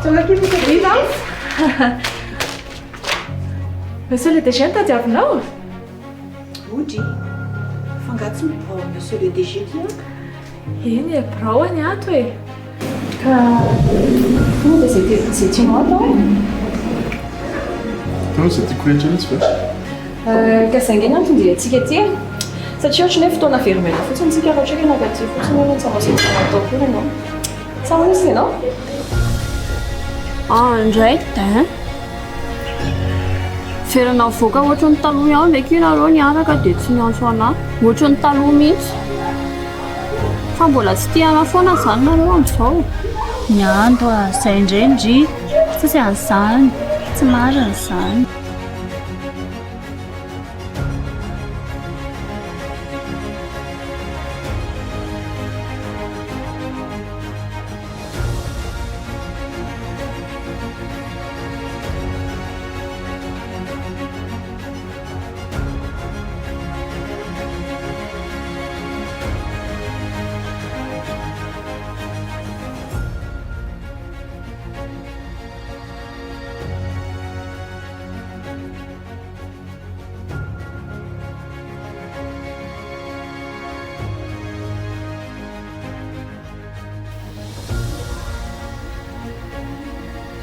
Viva Monsieur le DG tadiavinao? Ody, fangatsy mibao monsieur le DG tiaka. Eny e, braony ato e. Ka fonda zay tianao atao Zay tiako rehetra mihitsy fa ka zay ngeny antony dia atsika ty satria ohatrany hoe fotoana verimena fotsiny tsika raha ohatra hoe nagaty fotsiny hoe tsamaositsana atao kory ianao sa misy ianao indray da ferana voaka ohatry ny taloha ihany ve kio nareo niaraka dia tsy niantso anahy ohatry ny taloha mihitsy fa mbola tsy tiana foana zany nareo amin'izao Niandro zay indrendry tsy an'izany tsy marina izany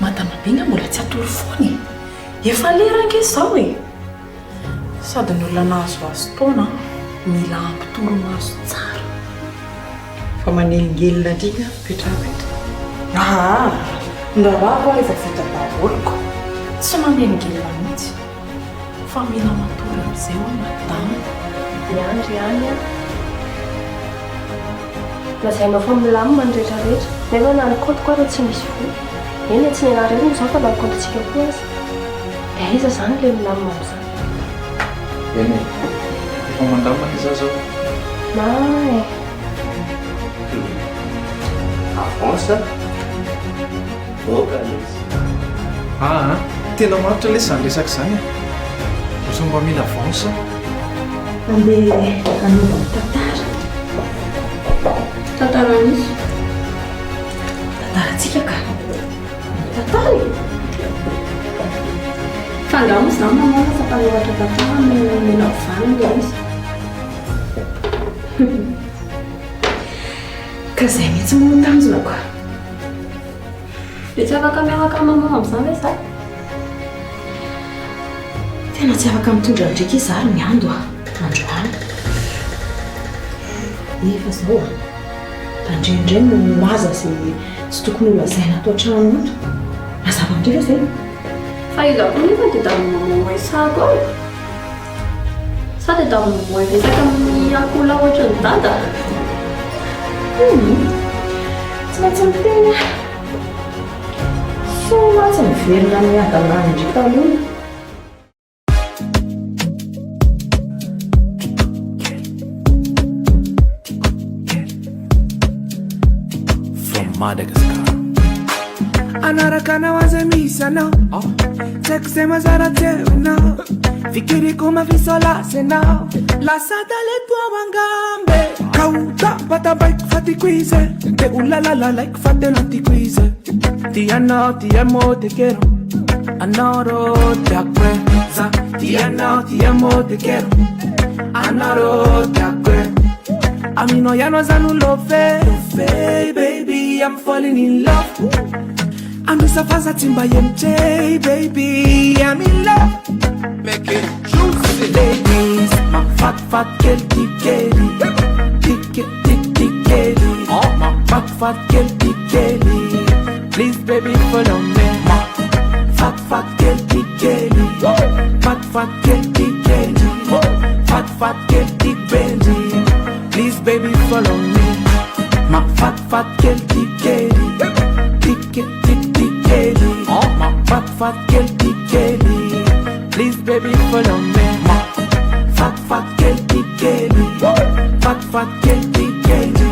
Madamabinga mbola tsy atory foany efa leranga izao e sady ny olona nahazoazo taona mila ampitoromaso tsara fa manelingelina ndrika petrapetra ndrarako a efa vita baholoko tsy manelingelina mihitsy fa mila matory amin'izay ho madama miandry ihany a lazainao fa milamina ny rehetrarehetra nefa na ny compte koa raha tsy misy vo eny tsy nianareo izao fa na ny comptetsika koa azy dia aiza zany ilay milamina amin'izany eny efa mandamana iza zao na e avance oka izy tena maritra le zany resaka zany oso mba mila avance andeha anaovany tantara tantara misy tantarantsika ka tantara fangamo zany namana fa mpanohatra tantara mena vany le izy ka zay mihitsy monotanjona koa dia tsy afaka miaraka mamoha amin'izany ve zay tena tsy afaka mitondra ndraiky izy ary miando androany efa zao tandrendray no maza zay tsy tokony olazaina atao tranoto mazava amindrika zay fa iza koa nefa dia da mamoha isako ao sa dia da mamoha vesaka amin'ny akola ohatra ny dada tsy maintsy mitena so matsy miverina miadanany ndriky taloha Madagascar anarakana waza misana sexy mazara tena fikiri kuma visola sena la sata le tua wangambe kauta pata bike fati quize te ulala like fate lanti quize ti ano ti amo te quiero anoro te acuerda ti ano ti amo te quiero anoro te acuerda a mí no ya no es love baby I'm falling in love I'm just a fast timba MJ baby I'm in love make it juicy ladies my fat girl tick kelly oh my fat girl tick kelly please baby follow me my fat girl tick kelly fat girl tick kelly fat girl tick Benji please baby follow me my fat girl tick kelly oh my fat girl tick kelly please baby follow me my fat girl tick kelly fat girl tick kelly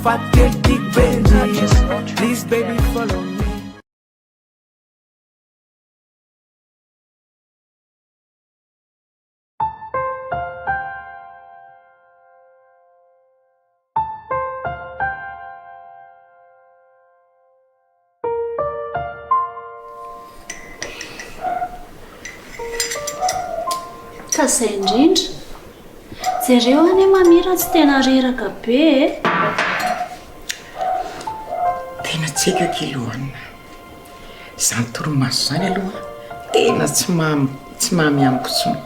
fat girl tick Benji please baby follow me. fa zay indrindra jereo any mamira tsy tena reraka be tena tsy haiko kilohanina izany toromaso zany aloha tena tsy mamy amiko tsony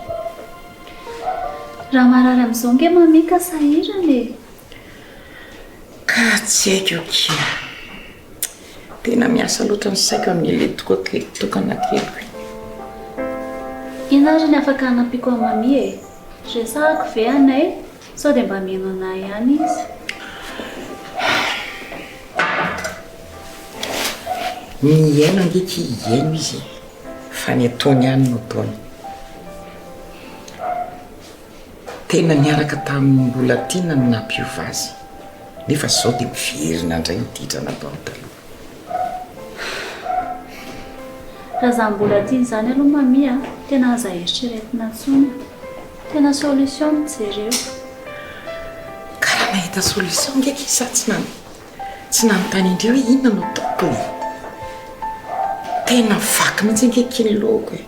raha marary amin'izao nge mamika sahirana e ka tsy haiko ki tena miasa loatra ny saiko amin'ile tokana keliko ina ary ny afaka hanampiko amin'ny mami e resahako ve anay sao dia mba mino anay ihany izy miaina ngeky iaino izy fa ny ataony ihany no ataony tena niaraka tamin'ny mbola tiana ny nampiova azy nefa zao dia miverina indray nititrana tao taloha raha za mbola tiany zany aloha mami a tena aza eritreretina ntsony tena solution mijereo karaha nahita solution ngeky sa tsy nanontany indreo hoe inona no ataoko e tena vaky mihitsy ngeky ny loko e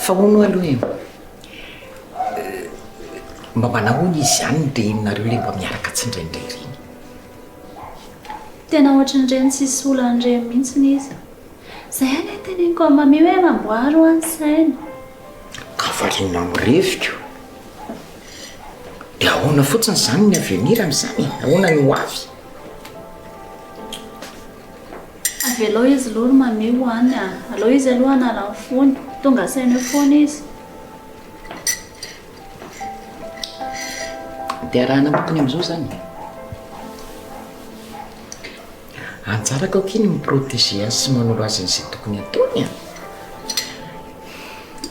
fa hono aloha e mba manahoana izy ihany ny reninareo le mba miaraka tsy indraindray reny tena ohatran'ireny tsisy olan'ireny mihitsiny izy zay any teneniko amin'ny mami hoe mamboary ho any saina ka variana mireviko dia ahoana fotsiny zany ny avenir amin'izany ahoana ny ho avy avy aloha izy aloha ry mami ho any a aloha izy aloha anala ny fony tonga saina eo foana izy dia raha nampokony amin'izao zany anjaraka ao kiny miprotege azy sy manolo azy n'izay tokony ataony a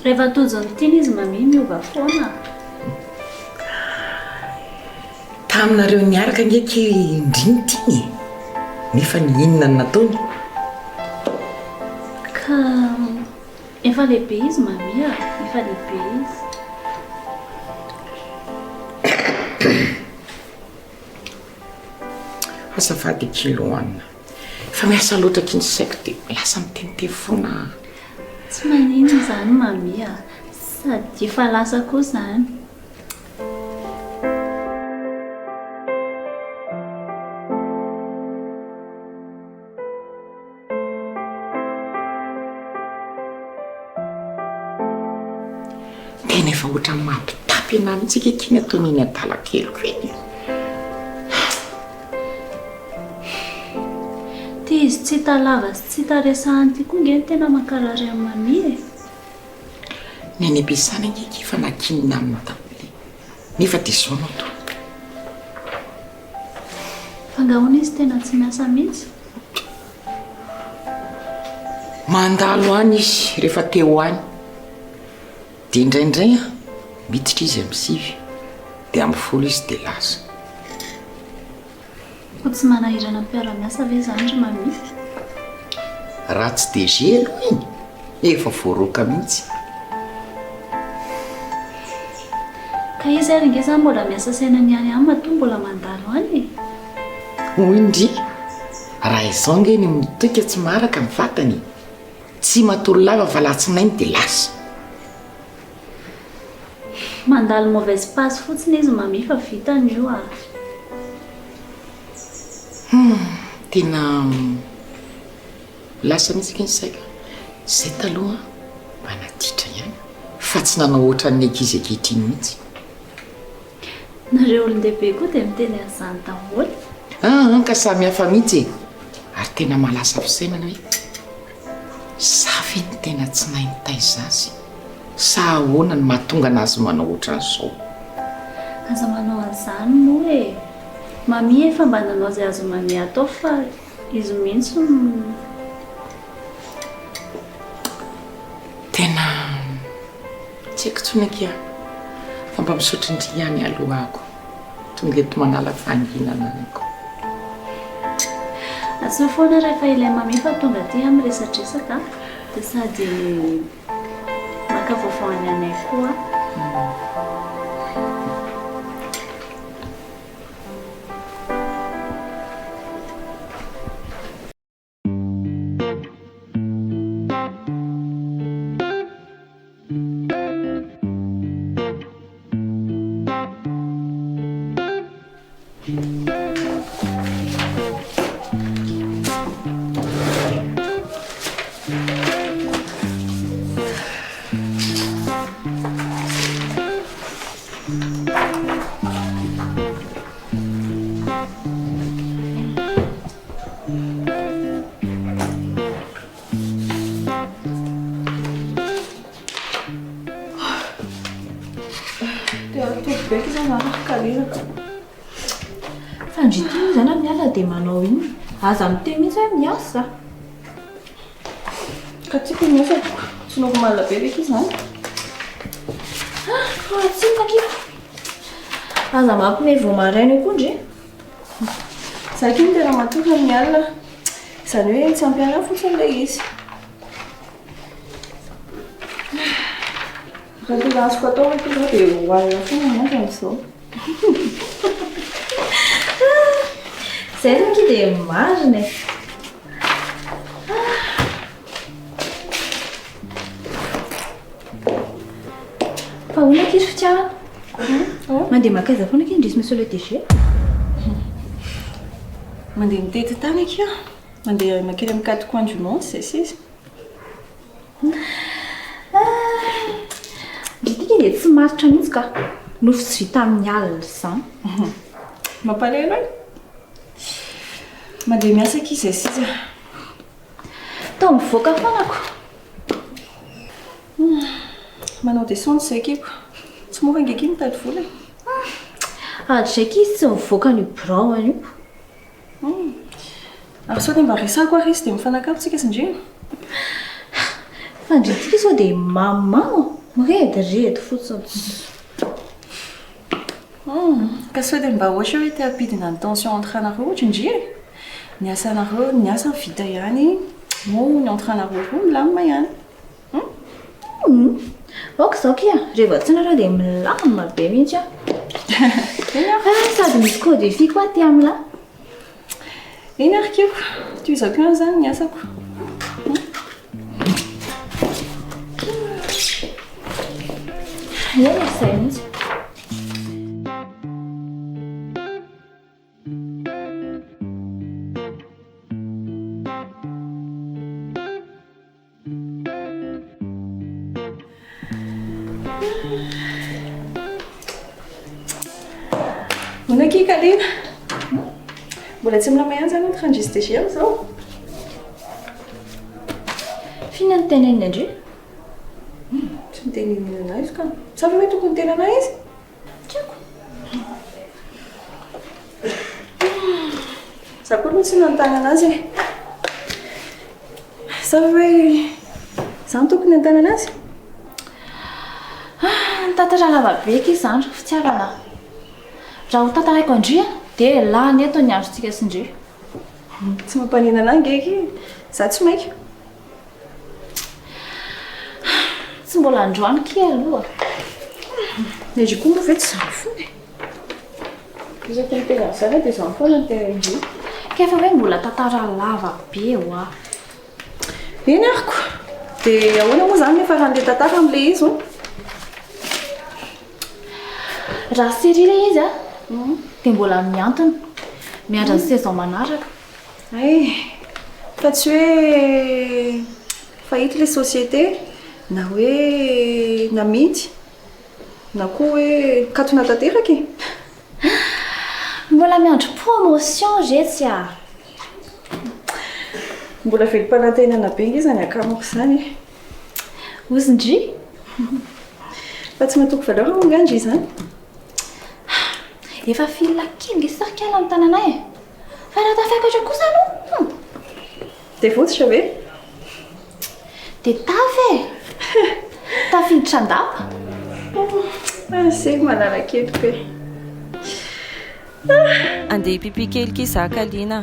rehefa tojony tiany izy mami miova foana taminareo niaraka ngeky indriny tiany nefa ny inona ny nataony ka efa lehibe izy mami a efa lehibe izy azafady kilohanina fa miasa loatra kiny saiko dia miasa miteniteny foana tsy manino zany mami a sady efa lasa koa zany tena efa ohatra mampitapy ana mihitsika kiny ataoniny adalakeliko eny ty izy tsy hitalava sy tsy hitaresahany ty koa nge tena mankarary amin'ny mami e ny any ampiasana ngeky efa nakinina amin'ny tabole nefa dia zao no to fangahoana izy tena tsy miasa mihitsy mandalo any izy rehefa teo any dia indraindray a miditra izy amin'ny sivy dia amin'ny folo izy dia lasa ko tsy manahirana mpiara-miasa ve zany ry mami raha tsy dia ge aloha iny efa voaroaka mihitsy ka izy ary nge zany mbola miasa saina ny any any matoa mbola mandalo any hoy indri raha izao nge ny mitoika tsy maraka ny vatany tsy matolo lava fa latsinainy dia lasa mandalo mauvaise passe fotsiny izy mami fa vitany io a tena lasa mihitsy kiny saika zay taloha mba natitra ihany fa tsy nanao ohatra ny ankizy ankehitriny mihitsy nareo olon-dehibe koa dia miteny an'izany daholo ka samy hafa mihitsy e ary tena malasa fisainana hoe savy ny tena tsy naintaiza azy sa ahoana ny mahatonga anazy manao ohatra n'izao aza manao an'izany moa e mami efa mba nanao zay azo mami atao fa izy mihitsy tena tsy haiko tsony akia fa mba misotro indri ihany alohako tonga eto manala fanginana anyko aso foana rehefa ilay mami fa tonga ty amin'ny resadresaka dia sady maka vaovaony anay koa Fandritiny zany amin'ny ala dia manao iny aza miteny mihitsy hoe miasa ka tsika miasa tsy noko malabe beky izany tsinakio aza mampime vo maraina koa ndre zaky ny tena matoka amin'ny alina izany hoe tsy ampiana fotsiny ilay izy raha tena azoko atao hoe tonga dia hoalina foana miasa amin'izao zay raky dia marina fa hoana kizy fitiavana mandeha makaiza foana ky indrisy monsieur le DG mandeha mitety tany akio mandeha makely amin'ny quatre coins du monde zay sisy nditika dia tsy maritra mihitsy ka nofo tsy vita amin'ny alina izany mampalelo e mandeha miasa aky izay sisa tao mivoaka fanako manao descente zay kiko tsy mora angeky mitady vola adraiky izy tsy mivoaka ny brao io ary sao dia mba resako ary izy dia mifanakapitsika sindrina fandritika sao dia mamao mirediredy fotsiny ka sao dia mba ohatra hoe te-hampidina ny tension entre anareo ohatra indri ny asanareo ny asa vita ihany mo ny entre anareo roa milamina ihany aoka izao kia rehefa tsy nareo dia milamina be mihitsy sady misy code fi koa ty amila eny ary kiko toizako ihany zany ny asako eny izay mihitsy Honaky kalina mbola tsy milamay ihany zany trandrisy DG amin'izao fihinany teneniny andre tsy mitenenina anahy izy ka savy hoe tokony tena anahy izy tiako za koa aloha tsy nanontany anazy savy hoe zany tokony antany anazy tantara lavabe eky izy zany fitiavana raha ho tantaraiko andria dia lany eto ny androntsika sindre tsy mampanina anahy ngeky za tsy maika tsy mbola androany ke aloha indri koa moa ve tsy zany foana izy tena tena zany dia zany foana ny tena indri kefa hoe mbola tantara lavabe ho a eny ariko dia ahoana moa zany nefa raha nle tantara amin'ilay izy raha serile izy a dia mbola miantona miandra ny saison manaraka fa tsy hoe fahita ilay société na hoe namidy na koa hoe katona tanteraky mbola miandro promotion zetsy a mbola velom-panantenana be nge zany akamako zany ozindry fa tsy matoko valeur mongandry izany efa fila kely sarikala amin'ny tananay fa raha tafiakatra kosa aloha dia fototra ve dia tafy tafiditra andapa sego malala kely pe andeha pipi kely kizakaliana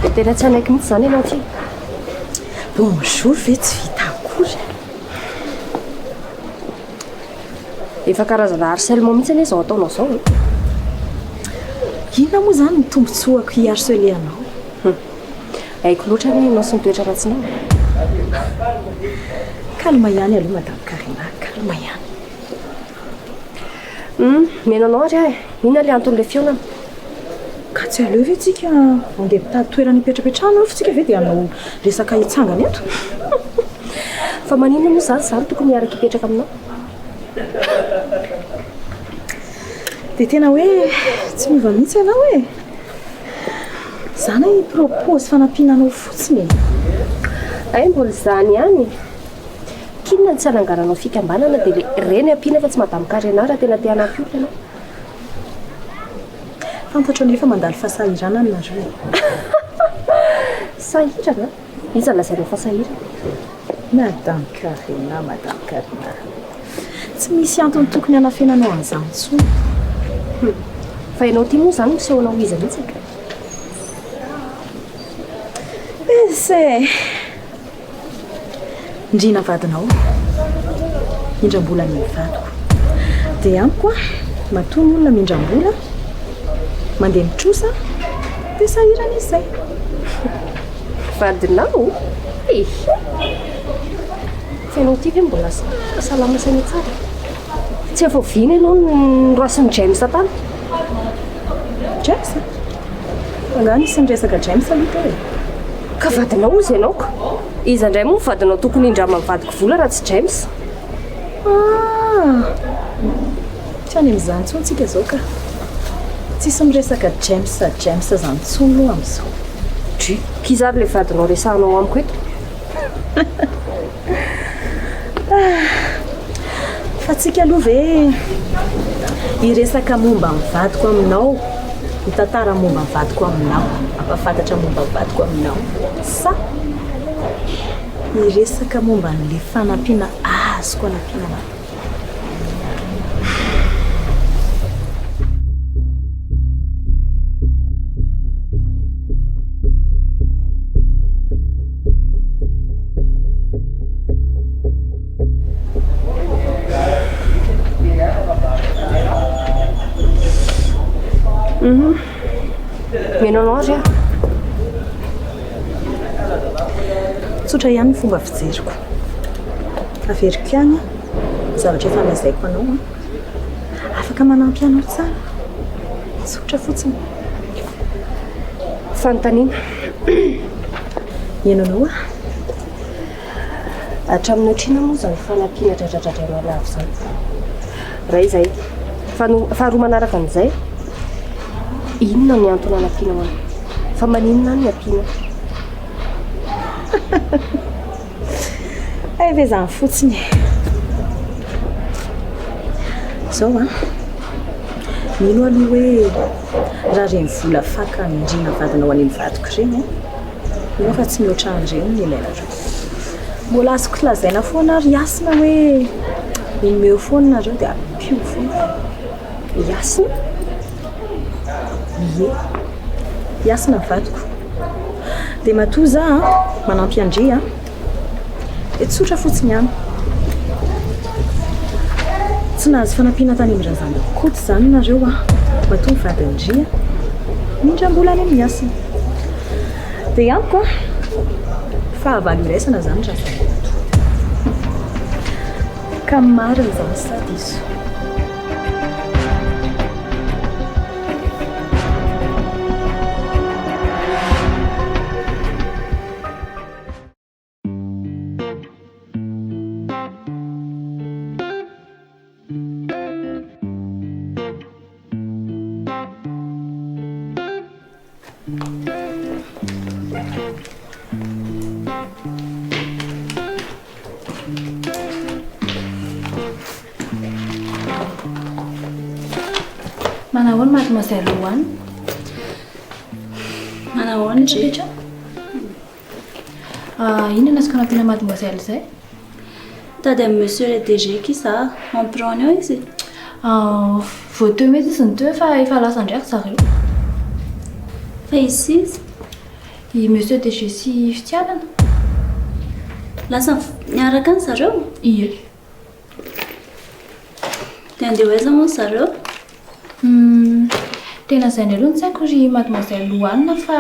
dia tena tsy anaiky mihitsy izany ianao ty. Bonjour ve tsy vita akory. Efa karazana harcèlement mihitsy anie izao ataonao izao. Inona moa izany ny tombontsoako hiharcelenao? Haiko loatra hoe ianao sy mitoetra ratsinao. Calme ihany aloha madame Karina, calme ihany. Menanao ary ahy, inona ilay anton'ilay fiaonana? Ka tsy aleo ve tsika andeha mitady toerana hipetrapetrahana fa tsika ve dia hanao resaka hitsangana eto? Fa maninona moa izany tokony miaraka hipetraka aminao? Dia tena hoe tsy miova mihitsy ianao e. Izany propose fanampiananao fotsiny. Ay mbola izany ihany. Kinona tsy hanangaranao fikambanana dia reny ampiana fa tsy madame Karina raha tena te hanampy olona ianao. Fantatra nefa mandalo fasahirana aminareo. Sahirana? Iza lazainao fa sahirana? Madame Karina. Tsy misy antony tokony hanafenanao an'izany intsony. Fa ianao ty moa izany misehonao iza mihitsy. Ese ndrina vadinao mindram-bola ny vadiko dia amiko matoa olona mindram-bola mandeha mitrosa dia sahirana izay. Vadinao? Fa ianao ty ve mbola salama saina tsara? Tsy efa viana ianao ny rasin'ny James tany? James? Angano isan'ny resaka James aloha e. Ka vadinao izy ianao ka? Iza indray moa vadinao tokony indrama mivadiko vola raha tsy James? Tsy any amin'izany intsony tsika izao ka. Tsisy miresaka James izany intsony aloha amin'izao. Kizary ilay vadinao resahanao amiko eto. Fa tsika aloha ve hiresaka momba mivadiko aminao, mitantara momba mivadiko aminao, ampafantatra momba mivadiko aminao, sa hiresaka momba n'ilay fanampiana azoko hanampiana. Menanao ary aho. Tsotra ihany ny fomba fijeriko. Averiko ihany zavatra efa lazaiko anao. Afaka manampy anao tsara. Tsotra fotsiny. Fanontaniana. Ianao hatramin'ny otrina moa izany fanampiana dradradradrainao lavo izany. Raha izay. Faharoa manaraka an'izay. Inona ny antony hanampiana ho anao? Fa maninona ny ampiana? Ve izany fotsiny. Izao mino aloha hoe raha reny vola faka indrina vadinao any mivadiko ireny io fa tsy mihoatra an'ireny ny ilainareo. Mbola azoko lazaina foana ary iasina hoe nomeo foana nareo dia ampio foana. Iasina? Ie, iasina vadiko. Dia matoa za manampy Andry dia tsotra fotsiny ihany. Tsy nahazo fanampiana tany amin'ny razanak'akoto izany nareo matoa mivady Andry mindram-bola any amin'ny iasina. Dia amiko fahavalo iraisana izany razanak'akoto. Ka marina izany sady izo. Manahoana mademoiselle Loane? Manahoana rehetra? Inona azoko hanampiana mademoiselle izay? Tady amin'ny monsieur le DG kisa empirony ao izy. Vao teo mety izy ny teo fa efa lasa ndraiky zareo. Fa izy? I monsieur de Jessie fitiavana? Lasa niaraka ny zareo? Ie. Dia andeha ho aiza moa ny zareo? Tena izay ny aloha ny tsaiko ry mademoiselle Louane fa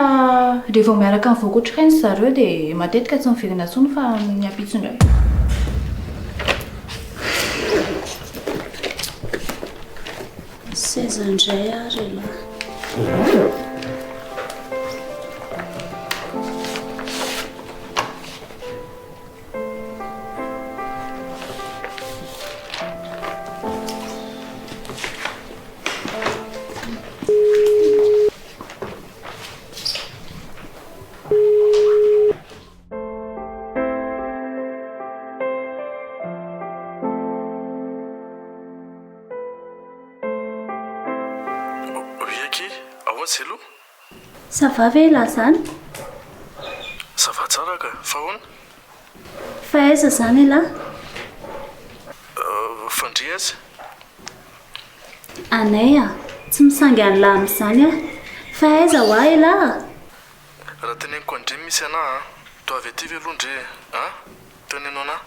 rehefa miaraka amin'ny voakotrikainy zareo dia matetika tsy miverina intsony fa miampitso indray. Saison indray ary la. Ça va ve la zany? Ça va tsara ka, fa hoana? Fa aiza zany la? Fandria aza? Anay tsy misangy any la amin'izany fa aiza ho ahy la? Raha teneniko andremy misy anahy to avy aty ve aloha ndre tenenao anahy?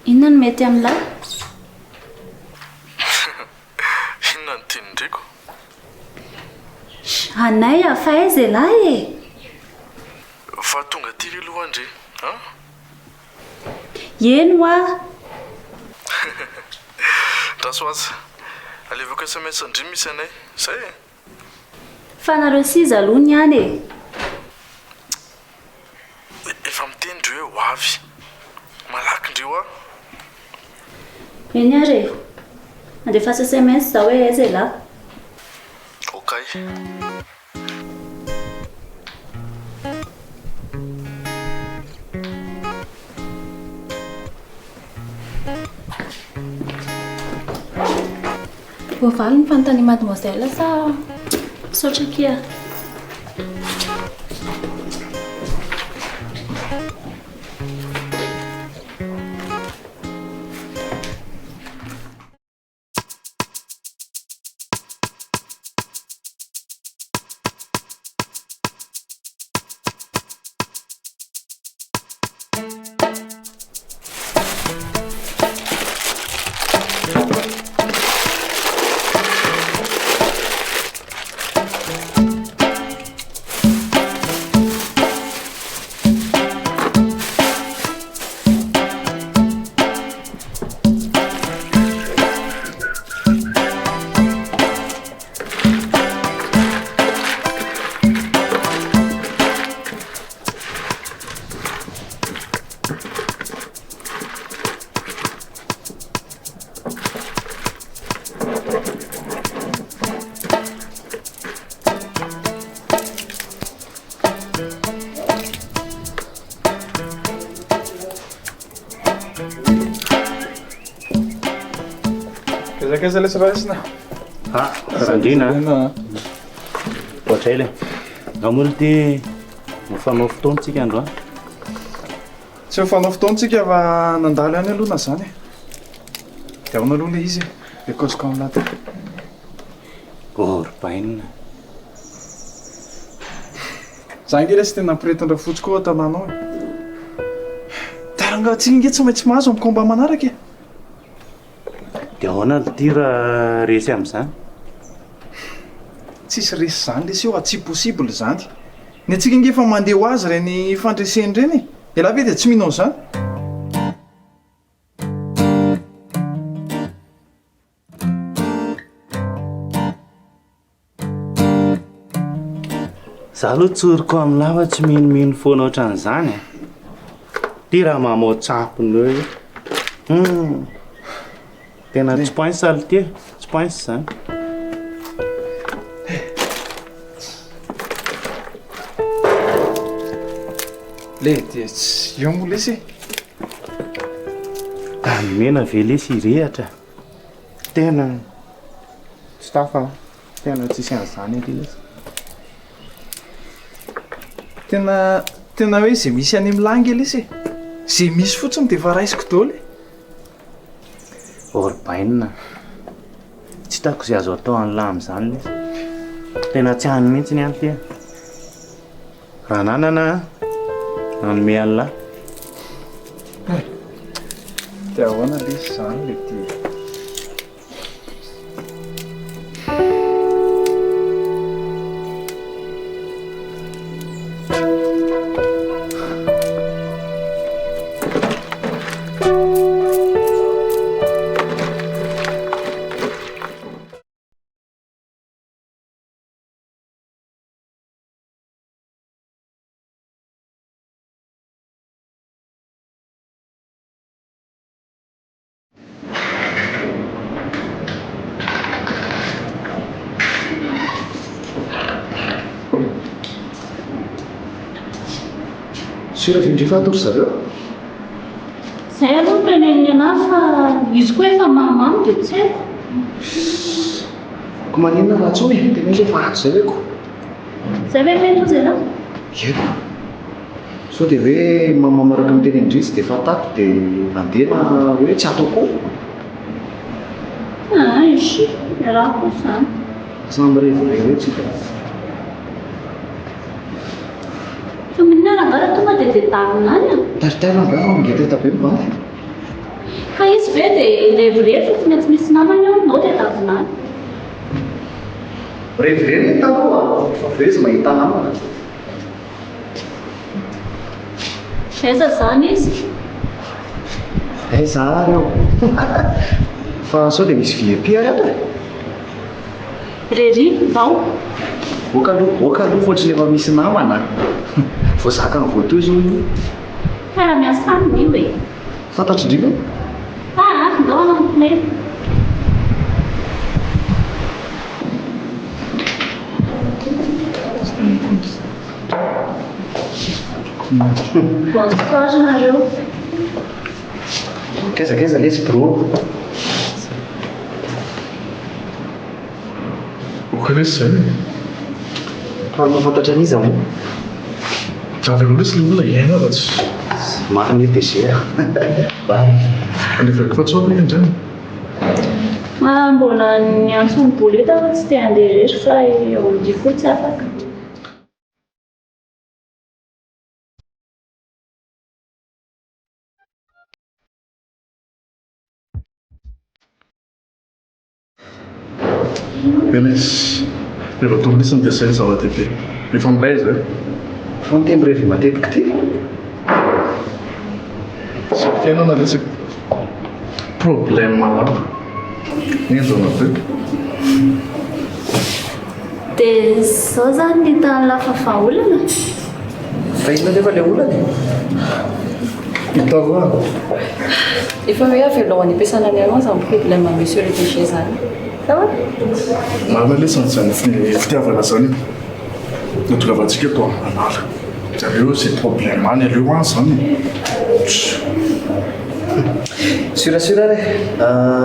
Inona no mety amin'la? Inona no tiany ndreko? Anay fa aiza la e? Fa tonga aty ve aloha andre? Eno Raso aza, alevako SMS andremy misy anay, zay e? Fa nareo siza aloha niany e? Efa miteny ndreo hoe ho avy. Malaky ndreo Eny ary andefa SMS za hoe aiza la? Okay. Voavaly ny fanontany mademoiselle sa Misaotra kia. Kaiza lesy raisina? Randrina. Ohatray le. Namory ty mifanao fotoantsika andro Tsy mifanao fotoantsika fa nandalo any aloha na zany. Dia ahoana aloha le izy le kozika amin'ny laty. Orpainina. Za nge lesy tena nampiretin-dra fotsy koa tanànao. Taranga tsy inge tsy maintsy mahazo amin'ny komba manaraka e. Dia ahoana ny ty raha resy amin'izany? Tsisy resy zany lesy eo tsy possible zany. Ny antsika nge efa mandeha ho azy ireny fandreseny ireny. Ela ve dia tsy mihinao zany? Za aloha tsoriko amin'ny lava tsy minomino foana ohatran'izany. Ty raha mamao tsapony hoe. Tena tsy painsa alo ty, tsy painsa zany. Le dia tsy eo moa lesy. Mena ve lesy irehatra. Tena tsy tafa, tena tsisy an'izany aty lesy. Tena hoe izay misy any amin'ny langy lesy. Izay misy fotsiny dia efa raisiko daholo. Orpainina. Tsy hitako izay azo atao an'lahy amin'izany lesy. tena tsy hany mihitsy ny any ty raha nanana nanome alina dia ahoana lesy izany le ty Sira vindry fahatoro zareo izay aloha teneniny anahy fa izy koa efa mamamo dia tsy haiko ko maninona raha tsy hoe tena hoe fahato zay hoe ko izay hoe mety ozy ianao eko sao dia hoe mamaraka miteny indrisy dia fatato dia mandehana hoe tsy ato koa isy raha koa izany samby rehefa fa mihinana angara tonga dia detalina any a taritana angara mangety be mivady ka izy be dia levirery fa tsy misy namany ao nao dia tavinany rehevirery ny taloha fa vezy mahita namana aiza izany izy aiza ary eo fa sao dia misy VIP ary ato rery vao oka aloha foatriny efa misy namana voazaka ny voatoy zao io karaha miasa aminy hoe fantatro indrika ndao anampilay bonsoir nareo kaizakaiza lesy bro okalesy zay fa mahafantatra an'iza mo aveko lesy le olona iaina fa tsy mariny désert anefako fa tsoaka indray mbola niantso ny boleta fa tsy te handeha rery fa eo amin'ity koa tsy afaka Benes, rehefa tonga nisy ny desay zava-dehibe efa milay zay fa mitemy revy matetika ty sy fiainana resaky problème malama endona be dia zao zany ny tany lafafaolana fa inona nefa le olany hitava efa hoe avelohan'ny ampiasana ny anao zany problème monsieur le DG zany marina lesany zany fitiavana zany natolavantsika to anala zareo zay problème any aleo any zany surasura re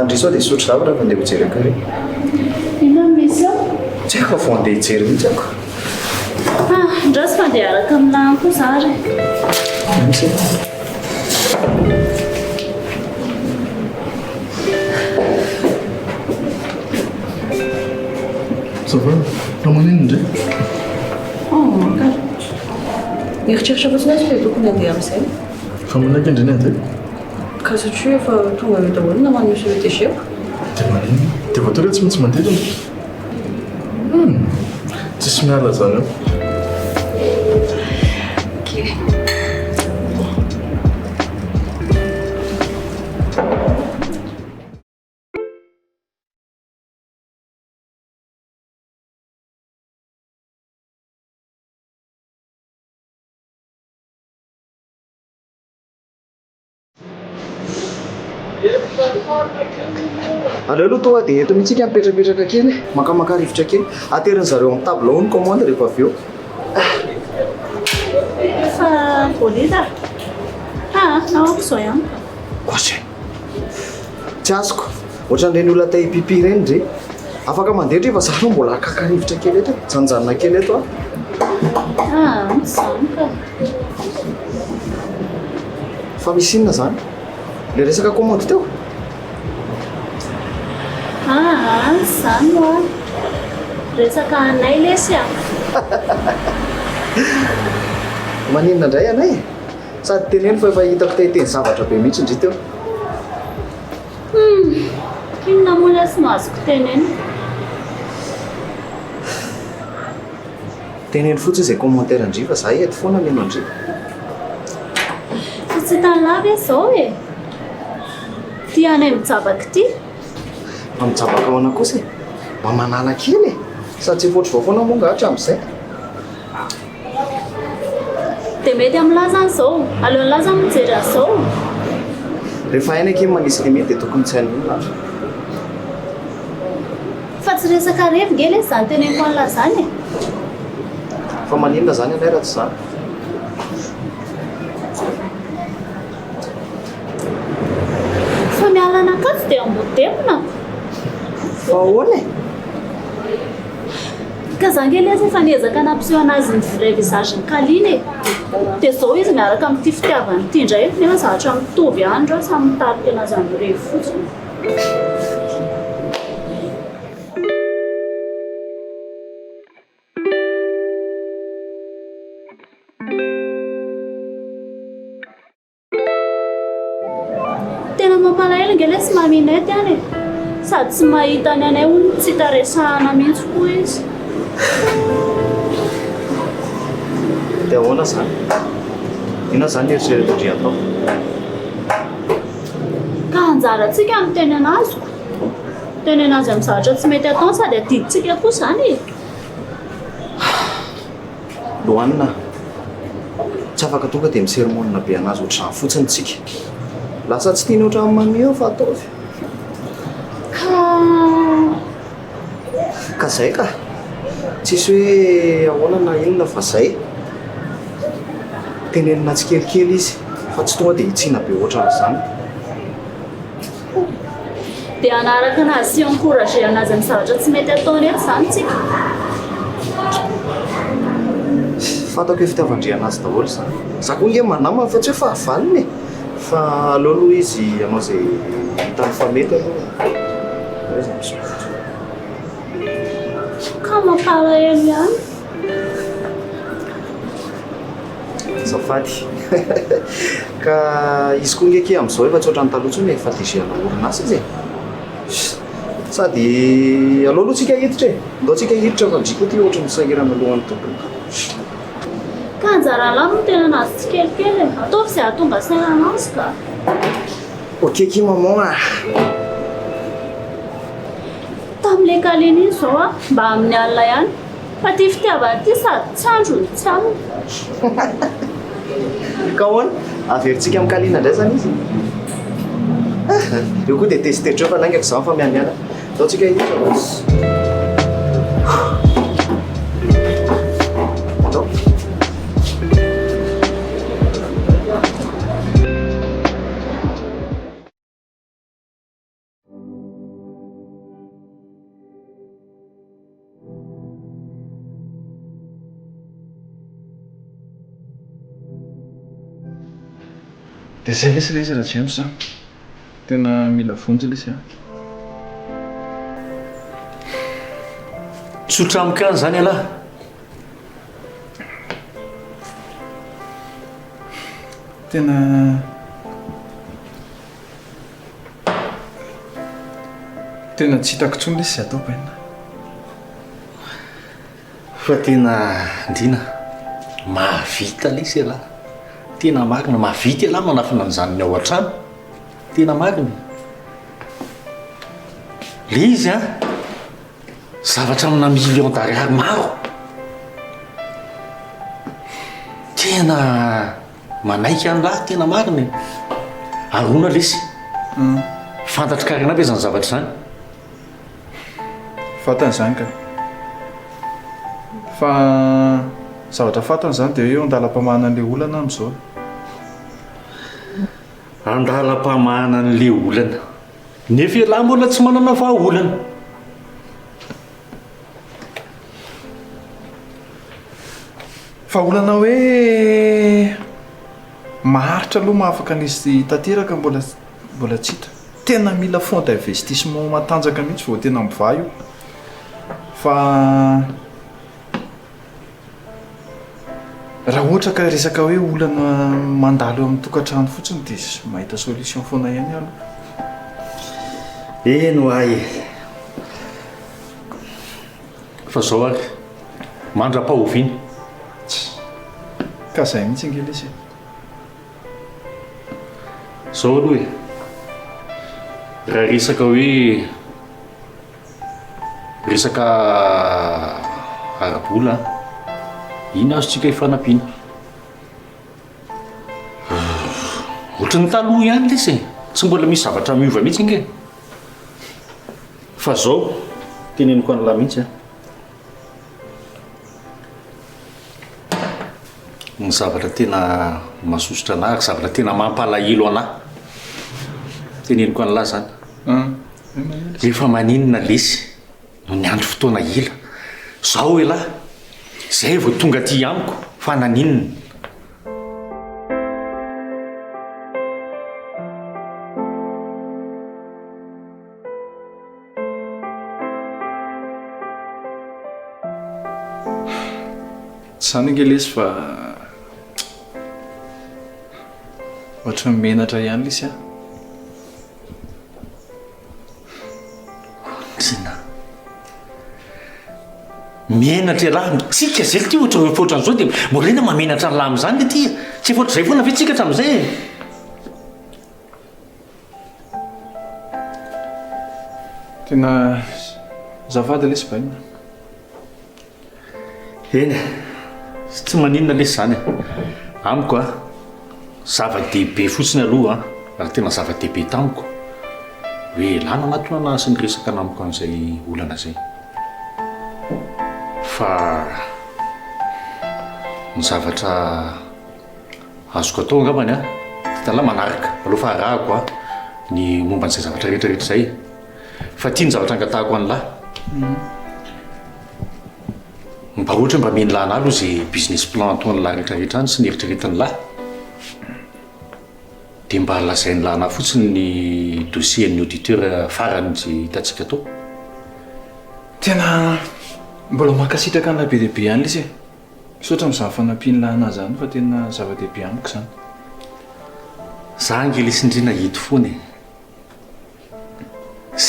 ndry sao dia sotro zavatra fa andeha hojery akary ina misy ao tsy haiko fa andeha hijery mihitsy ako ndrasy fa dia araka aminahany koa zary misy ça va raha manino indray eritreritra fotsiny azy fa tokony andeha amin'izay fa manaiky indray ny andeha ka satria efa tonga eo daholo namany monsieur le DG dia manino dia voatory tsy maintsy mandeha tsisy miala zany eo aleo aloha tonga dia eto mihitsika mipetrapetraka kely makamaka rivotra kely ateriny zareo amin'ny tableau ny commande rehefa avy eo fa boleta naoko zao ihany osy tsy azoko ohatran'ireny olona tay pipi ireny dre afaka mandehatra fa zaro mbola akakarivotra kely eto janjanona kely eto zany ka fa misy inona zany le resaka commande teo zany resaka anay lesy a. Maninona indray anay sady teneny fa efa hitako tehiteny zavatra be mihitsy indry teo. Inona moa lesy no azoko teneny? Teneny fotsiny izay commentaire indry fa za eto foana mino indry. Fa tsy tany lava izao e. Tia anay mijabaka ity. Mijabaka ahoana kosa mba manala kely sady tsy voatry vaofoana moa ngahatra amin'izay. Dia mety amin'laza an'izao, aleon'ny laza mijery an'izao. Rehefa haina kely manisy limite dia tokony tsy hain'olona. Fa tsy resaka revy nge lesy izany teneniko an'la zany e. Fa maninona zany anay raha tsy izany? Fa miala anakato dia ambotepona. Fa ahoana e? Ka za nge lesy efa niezaka nampiseho anazy ny vrai visage-ny Kaline e. Dia izao izy miaraka amin'ity fitiavany ity indray nefa zavatra mitovy ihany reo samy mitarika anazy amin'ny revy fotsiny. Tena mampalahelo nge lesy maminety any e. Sady tsy mahita ny anay hono tsy taresahana mihitsy koa izy. Dia ahoana zany? Inona zany eritrereto indry atao? Ka anjarantsika ny teny anaziko. Teny anazy amin'ny zavatra tsy mety atao sady adiditsika koa zany e. Lohanina tsy afaka tonga dia miseromonina be anazy ohatr'izany fotsiny tsika. Lasa tsy tiany ohatran'ny mamio fa ataovy. Ka zay ka tsisy hoe ahoana na inona fa zay tenenina tsikelikely izy fa tsy tonga dia hitsina be ohatran'izany. Dia anaraka anazy sy encouragé anazy amin'ny zavatra tsy mety ataony eto zany tsika. Fantako hoe fitiavandre anazy daholo zany. Za koa nge manamana fa tsy hoe fahavaliny e. Fa aleoloha izy ianao izay hitany fa mety aloha. Ka mampalahelo ihany. Azafady. Ka izy koa nge ke amin'izao efa tsy ohatran'ny taloha intsony efa dizena orinasa izy e. Sady aleoloha tsika hiditra e. Ndao tsika hiditra fa ndriko ty ohatran'ny misahirana alohan'ny tompony. Ka anjara lamo no tena anazy tsikelikely e. Ataovy izay ahatonga saina anazy ka. Okeke maman. Tamin'ilay Kaline iny izao a mba amin'ny alina ihany. Fa ty fitiavana ity sady tsy andro ny tsy amina. Ka ahoana? Averintsika amin'ny Kaline indray zany izy. Io koa dia testetreo fa laingako izany fa miamiana. Ndao tsika hiditra fa. Dia zay lesy raha James tena mila vonjy lesy a. Tsotra amika zany alahy. Tena tsy hitako intsony lesy atao baina. Fa tena ndrina mahavita lesy alahy. Tena marina mahavita alahy manafina an'izany ny ao an-trano. Tena marina. Le izy a zavatra amina million d'ariary maro. Tena manaiky any lahy tena marina. Arona lesy. Fantatry karina aby izany zavatra izany. Fantany izany ka. Fa zavatra fantany izany dia eo andalam-pamahana an'ilay olana amin'izao. Andalam-pamahana an'ilay olana. Nefa lahy mbola tsy manana vahaolana. Fa olana hoe maharitra aloha mahafaka nisy tanteraka mbola tsy hita. Tena mila fond d'investissement matanjaka mihitsy vao tena mivaha io. fa raha ohatra ka resaka hoe olana mandalo eo amin'ny tokantrano fotsiny dia mahita solution foana ihany aloha. Eno ay fa zao ary mandra-pahoviany ka zay mihitsy angely izy zao aloha e raha resaka hoe resaka arabola iny azotsika hifanampiana ohatra ny taloha ihany lesy e tsy mbola misy zavatra miova mihitsy inge fa zao teneniko an'lahy mihitsy ny zavatra tena masosotra anahy ary zavatra tena mampalahelo anahy teneniko an'lahy zany rehefa maninona lesy no ny andro fotoana ela zao e lahy zay vao tonga aty amiko fa naninona zany angely izy fa ohatra ny menatra ihany lisy a sina menatra lahy tsika zay ty ohatra ohatran'izao dia morena mamenatra ny lahy am'izany le ty tsy efa ohatr'izay foana ve tsika hatramin'izay tena zavady lesy baina eny tsy maninona lesy zany amiko a zava-dehibe fotsiny aloha ary tena zava-dehibe tamiko hoe lana anatona ana sy ny resaka namiko an'izay olana zay fa ny zavatra azoko atao angambany a titalahy manaraka aloha fa arahako a ny momba n'izay zavatra rehetrarehetra zay fa tia ny zavatra angatahako an'lahy mba ohatra mba meny lahy anahy aloha zay business plan ataon'ny lahy rehetrarehetra any sy ny eritreretiny lahy dia mba lazain'ny lahy anahy fotsiny ny dossier ny auditeur farany zay hitantsika tao tena mbola mankasitraka an'la be dehibe ihany lesy e misaotra mizaha fanampiany lahy anahy zany fa tena zava-dehibe amiko zany za angely isindrina hito foana e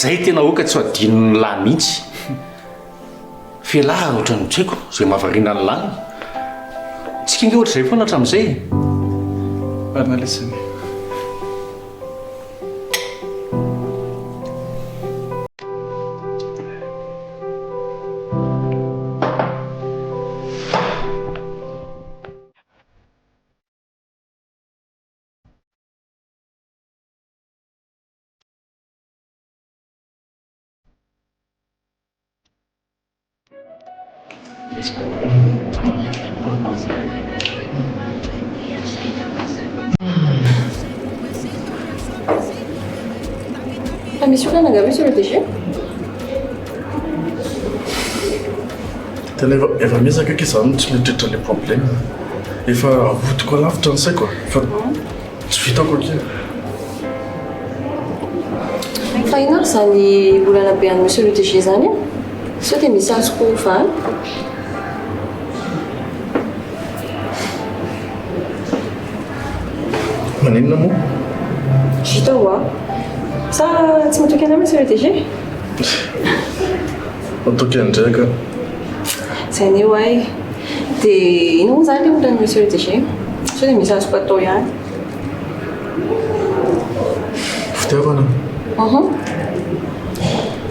zay tena oka tsy ho adinony lahy mihitsy fialahy ohatra ny tsaiko zay mahavariana ny lahy tsika inge ohatra zay foana hatramin'izay arina lesany misy olana angavy sur le DG tena efa miezaka ake zany tsy mitritra le problème efa avodiko alavitra ny saiko fa tsy vitako ake fa ina ary zany olana be any monsieur le DG zany sao dia misy azoko vany maninona moa hitao a sa tsy matoky anay monsieur le DG matoky andraika zay ny eo ay dia ina moa zany le olana monsieur le DG sao dia misy azoko atao ihany fitiavana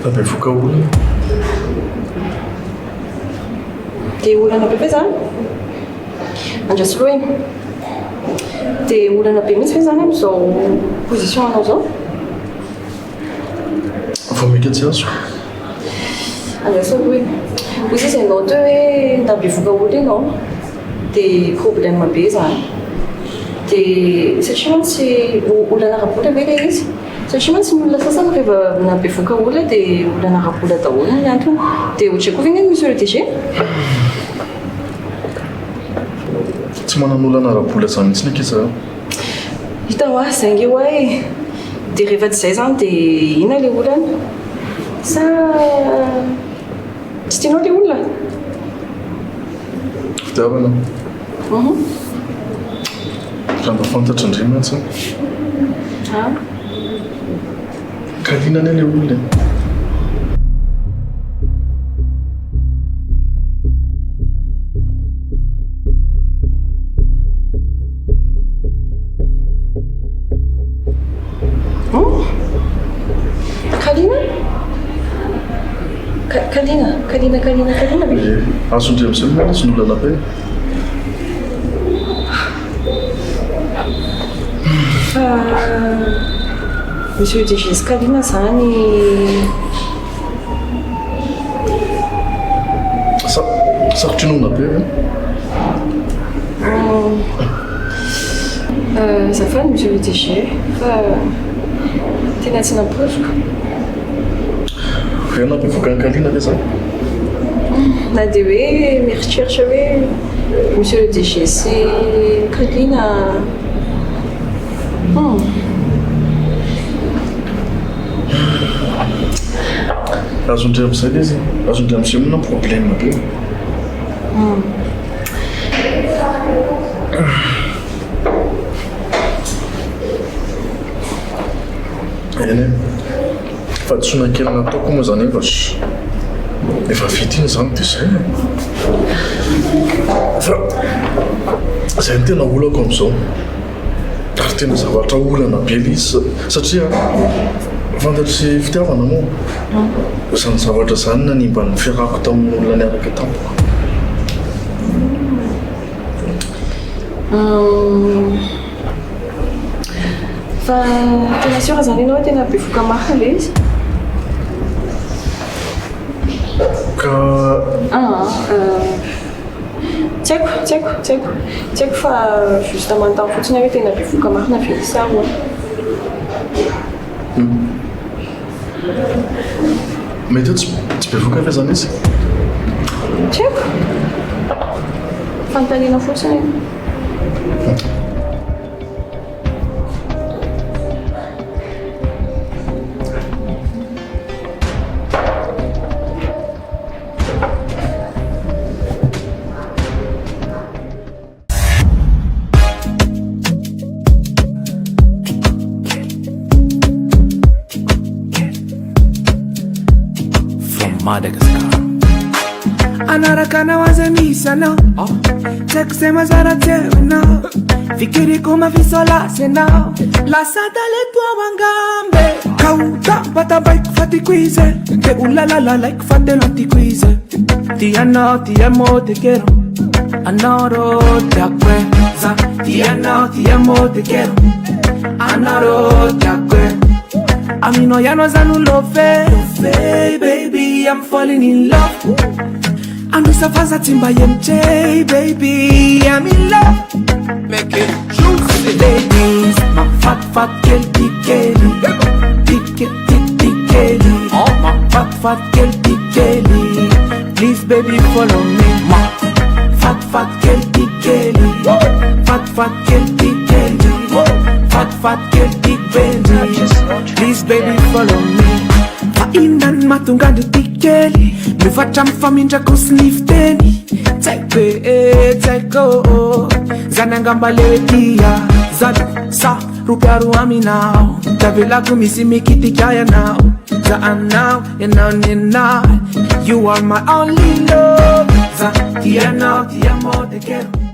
fa be voka olana dia olana be ve zany andrasy loha eny dia olana be mihitsy ve zany am'izao position anao zao fa meka tsy azo andrasy aloha eny ozy izy ianao teo hoe ndabevoka olo ianao dia problème be zany dia satria mantsy olana rabola ve le izy satria mantsy ny olona sasany rehefa nabevoka olona dia olana rabola daholo ny antony dia ohatra koa vengeny monsieur le DG tsy manan'olana rabola zany mihitsy nake za hitanao a zay nge hoe dia rehefa tsy zay zany dia ina le olana sa Tsy tianao le olona? Fitiavana. Raha mba fantatra indray mantsy. Kaliana anie le olona. Kalina be. Asondria amin'izay moa tsy nolana be. Monsieur de Gis Kalina zany sarotry nona be. Zafady monsieur le DG fa tena tsy nampoziko. Rien bevoaka ny Kalina le zany. Na dia hoe mieritreritra hoe monsieur le DG sy Kalina. Azondria amin'izay le izy. Azondria amin'izay moa na problème be. Eny fa tsona-kely nataoko moa zany efa vita iny zany dia zay. Fa zay no tena olako amin'izao. Ary tena zavatra olana be le izy satria fantatry fitiavana moa. Izany zavatra zany nanimba ny fiarahako tamin'olona niaraka tampoka. Fa tena sura zany ianao tena bevoka mafy le izy. Ka tsy haiko fa juste manontany fotsiny hoe tena bevoka mafy na vely saro. Mety hoe tsy bevoka fa zany izy. Tsy haiko. Fanontaniana fotsiny. Madagascar. Anaraka nawaza misana takusema zara tena fikiri kuma visola sena la sadale tua wangambe kauta pata bike fati quize te ulala like fate lanti quize ti amo te quiero anoro te acuerdas ti amo te quiero anoro te acuerdas a mí no ya no es love, baby, I'm falling in love. Ando safaza timba MJ, baby, I'm in love. Make it juicy, ladies, my fat girl, big Kelly, oh my fat girl, big Kelly. Please, baby, follow me, my fat girl, big Kelly, fat girl, big Kelly, fat girl, big Benji. Please baby follow me. Faindan matunga de tikeli mivatra mifamindra kosinifteni Taiko zanangamba lewekia Zad sa rupiaru aminao Tavelaku misi mikitikaya now Za I'm now and now You are my only love Za ti amo te quiero